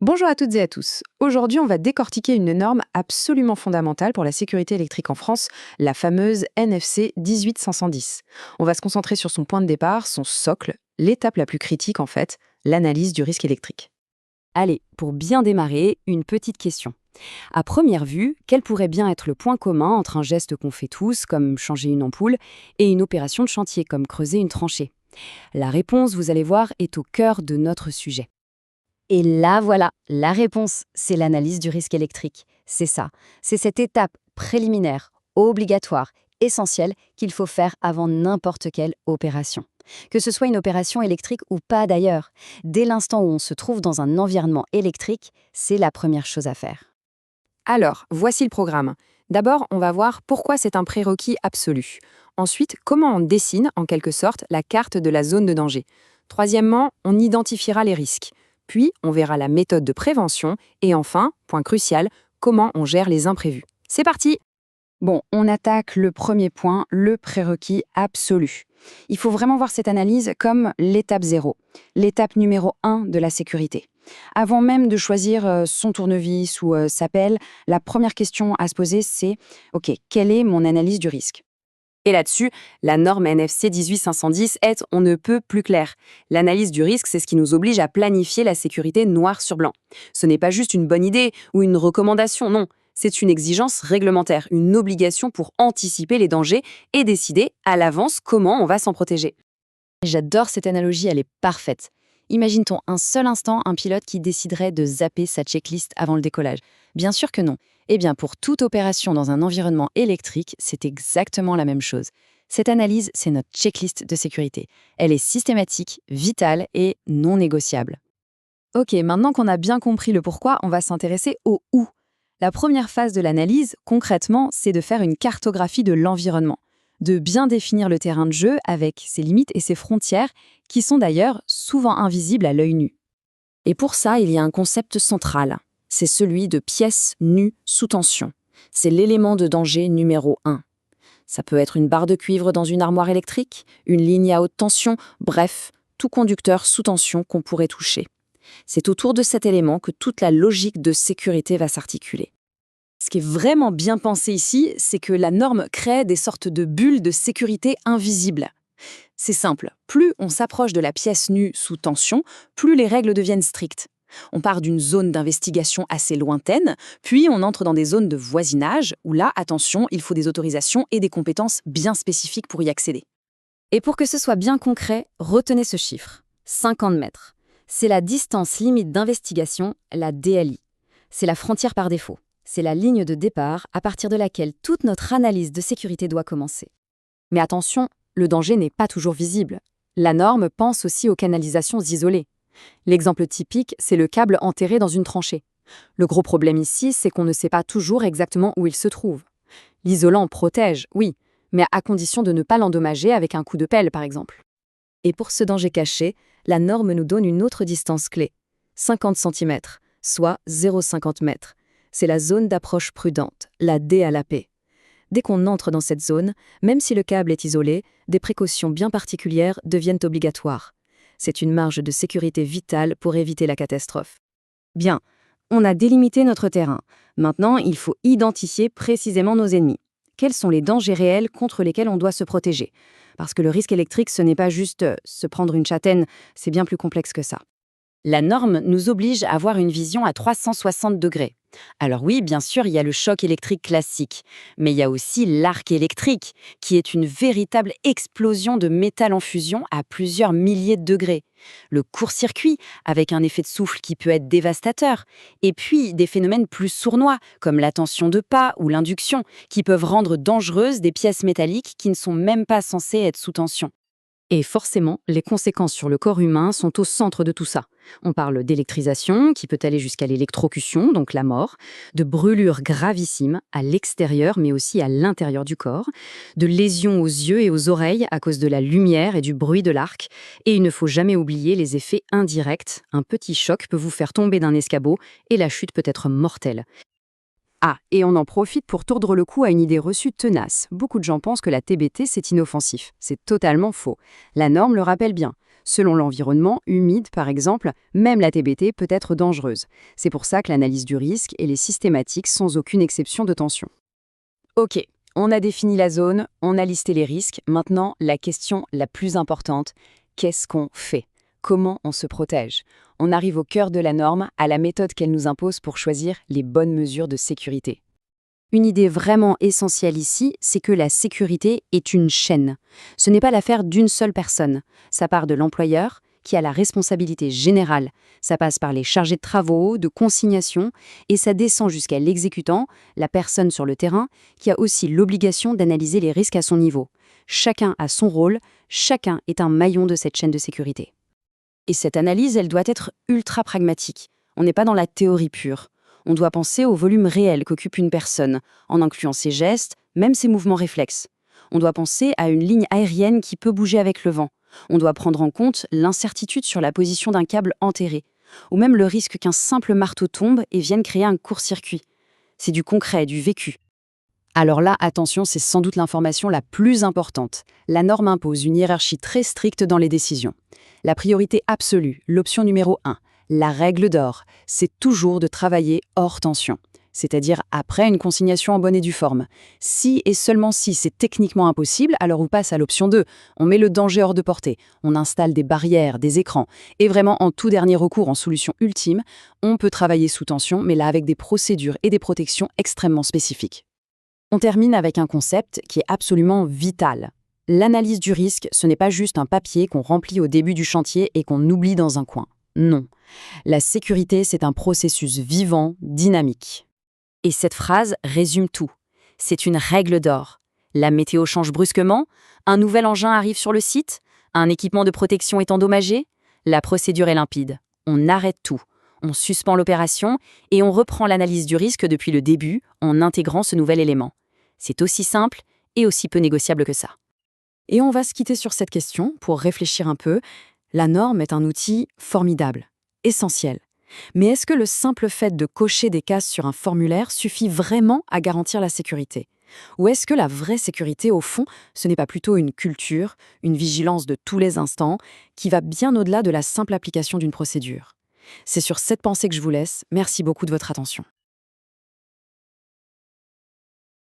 Bonjour à toutes et à tous. Aujourd'hui, on va décortiquer une norme absolument fondamentale pour la sécurité électrique en France, la fameuse NFC 18510. On va se concentrer sur son point de départ, son socle, l'étape la plus critique en fait, l'analyse du risque électrique. Allez, pour bien démarrer, une petite question. À première vue, quel pourrait bien être le point commun entre un geste qu'on fait tous, comme changer une ampoule, et une opération de chantier, comme creuser une tranchée? La réponse, vous allez voir, est au cœur de notre sujet. Et là, voilà, la réponse, c'est l'analyse du risque électrique. C'est ça, c'est cette étape préliminaire, obligatoire, essentielle qu'il faut faire avant n'importe quelle opération. Que ce soit une opération électrique ou pas d'ailleurs, dès l'instant où on se trouve dans un environnement électrique, c'est la première chose à faire. Alors, voici le programme. D'abord, on va voir pourquoi c'est un prérequis absolu. Ensuite, comment on dessine, en quelque sorte, la carte de la zone de danger. Troisièmement, on identifiera les risques. Puis, on verra la méthode de prévention. Et enfin, point crucial, comment on gère les imprévus. C'est parti! Bon, on attaque le premier point, le prérequis absolu. Il faut vraiment voir cette analyse comme l'étape zéro, l'étape numéro 1 de la sécurité. Avant même de choisir son tournevis ou sa pelle, la première question à se poser, c'est OK, quelle est mon analyse du risque? Et là-dessus, la norme NFC 18510 est on ne peut plus claire. L'analyse du risque, c'est ce qui nous oblige à planifier la sécurité noir sur blanc. Ce n'est pas juste une bonne idée ou une recommandation, non. C'est une exigence réglementaire, une obligation pour anticiper les dangers et décider à l'avance comment on va s'en protéger. J'adore cette analogie, elle est parfaite. Imagine-t-on un seul instant un pilote qui déciderait de zapper sa checklist avant le décollage? Bien sûr que non. Eh bien, pour toute opération dans un environnement électrique, c'est exactement la même chose. Cette analyse, c'est notre checklist de sécurité. Elle est systématique, vitale et non négociable. Ok, maintenant qu'on a bien compris le pourquoi, on va s'intéresser au où. La première phase de l'analyse, concrètement, c'est de faire une cartographie de l'environnement, de bien définir le terrain de jeu avec ses limites et ses frontières, qui sont d'ailleurs souvent invisibles à l'œil nu. Et pour ça, il y a un concept central, c'est celui de pièce nue sous tension. C'est l'élément de danger numéro 1. Ça peut être une barre de cuivre dans une armoire électrique, une ligne à haute tension, bref, tout conducteur sous tension qu'on pourrait toucher. C'est autour de cet élément que toute la logique de sécurité va s'articuler. Ce qui est vraiment bien pensé ici, c'est que la norme crée des sortes de bulles de sécurité invisibles. C'est simple, plus on s'approche de la pièce nue sous tension, plus les règles deviennent strictes. On part d'une zone d'investigation assez lointaine, puis on entre dans des zones de voisinage, où là, attention, il faut des autorisations et des compétences bien spécifiques pour y accéder. Et pour que ce soit bien concret, retenez ce chiffre, 50 mètres. C'est la distance limite d'investigation, la DLI. C'est la frontière par défaut. C'est la ligne de départ à partir de laquelle toute notre analyse de sécurité doit commencer. Mais attention, le danger n'est pas toujours visible. La norme pense aussi aux canalisations isolées. L'exemple typique, c'est le câble enterré dans une tranchée. Le gros problème ici, c'est qu'on ne sait pas toujours exactement où il se trouve. L'isolant protège, oui, mais à condition de ne pas l'endommager avec un coup de pelle, par exemple. Et pour ce danger caché, la norme nous donne une autre distance clé, 50 cm, soit 0,50 m. C'est la zone d'approche prudente, la DALAP. Dès qu'on entre dans cette zone, même si le câble est isolé, des précautions bien particulières deviennent obligatoires. C'est une marge de sécurité vitale pour éviter la catastrophe. Bien, on a délimité notre terrain. Maintenant, il faut identifier précisément nos ennemis. Quels sont les dangers réels contre lesquels on doit se protéger? Parce que le risque électrique, ce n'est pas juste se prendre une châtaigne, c'est bien plus complexe que ça. La norme nous oblige à avoir une vision à 360 degrés. Alors oui, bien sûr, il y a le choc électrique classique, mais il y a aussi l'arc électrique, qui est une véritable explosion de métal en fusion à plusieurs milliers de degrés. Le court-circuit, avec un effet de souffle qui peut être dévastateur, et puis des phénomènes plus sournois, comme la tension de pas ou l'induction, qui peuvent rendre dangereuses des pièces métalliques qui ne sont même pas censées être sous tension. Et forcément, les conséquences sur le corps humain sont au centre de tout ça. On parle d'électrisation, qui peut aller jusqu'à l'électrocution, donc la mort, de brûlures gravissimes à l'extérieur mais aussi à l'intérieur du corps, de lésions aux yeux et aux oreilles à cause de la lumière et du bruit de l'arc, et il ne faut jamais oublier les effets indirects. Un petit choc peut vous faire tomber d'un escabeau et la chute peut être mortelle. Ah, et on en profite pour tordre le cou à une idée reçue tenace. Beaucoup de gens pensent que la TBT, c'est inoffensif. C'est totalement faux. La norme le rappelle bien. Selon l'environnement, humide par exemple, même la TBT peut être dangereuse. C'est pour ça que l'analyse du risque, elle est systématique sans aucune exception de tension. Ok, on a défini la zone, on a listé les risques. Maintenant, la question la plus importante, qu'est-ce qu'on fait? Comment on se protège? On arrive au cœur de la norme, à la méthode qu'elle nous impose pour choisir les bonnes mesures de sécurité. Une idée vraiment essentielle ici, c'est que la sécurité est une chaîne. Ce n'est pas l'affaire d'une seule personne. Ça part de l'employeur, qui a la responsabilité générale. Ça passe par les chargés de travaux, de consignation, et ça descend jusqu'à l'exécutant, la personne sur le terrain, qui a aussi l'obligation d'analyser les risques à son niveau. Chacun a son rôle, chacun est un maillon de cette chaîne de sécurité. Et cette analyse, elle doit être ultra pragmatique. On n'est pas dans la théorie pure. On doit penser au volume réel qu'occupe une personne, en incluant ses gestes, même ses mouvements réflexes. On doit penser à une ligne aérienne qui peut bouger avec le vent. On doit prendre en compte l'incertitude sur la position d'un câble enterré, ou même le risque qu'un simple marteau tombe et vienne créer un court-circuit. C'est du concret, du vécu. Alors là, attention, c'est sans doute l'information la plus importante. La norme impose une hiérarchie très stricte dans les décisions. La priorité absolue, l'option numéro 1, la règle d'or, c'est toujours de travailler hors tension, c'est-à-dire après une consignation en bonne et due forme. Si et seulement si c'est techniquement impossible, alors on passe à l'option 2, on met le danger hors de portée, on installe des barrières, des écrans, et vraiment en tout dernier recours, en solution ultime, on peut travailler sous tension, mais là avec des procédures et des protections extrêmement spécifiques. On termine avec un concept qui est absolument vital. L'analyse du risque, ce n'est pas juste un papier qu'on remplit au début du chantier et qu'on oublie dans un coin. Non. La sécurité, c'est un processus vivant, dynamique. Et cette phrase résume tout. C'est une règle d'or. La météo change brusquement, un nouvel engin arrive sur le site, un équipement de protection est endommagé, la procédure est limpide. On arrête tout. On suspend l'opération et on reprend l'analyse du risque depuis le début en intégrant ce nouvel élément. C'est aussi simple et aussi peu négociable que ça. Et on va se quitter sur cette question pour réfléchir un peu. La norme est un outil formidable, essentiel. Mais est-ce que le simple fait de cocher des cases sur un formulaire suffit vraiment à garantir la sécurité? Ou est-ce que la vraie sécurité, au fond, ce n'est pas plutôt une culture, une vigilance de tous les instants, qui va bien au-delà de la simple application d'une procédure? C'est sur cette pensée que je vous laisse. Merci beaucoup de votre attention.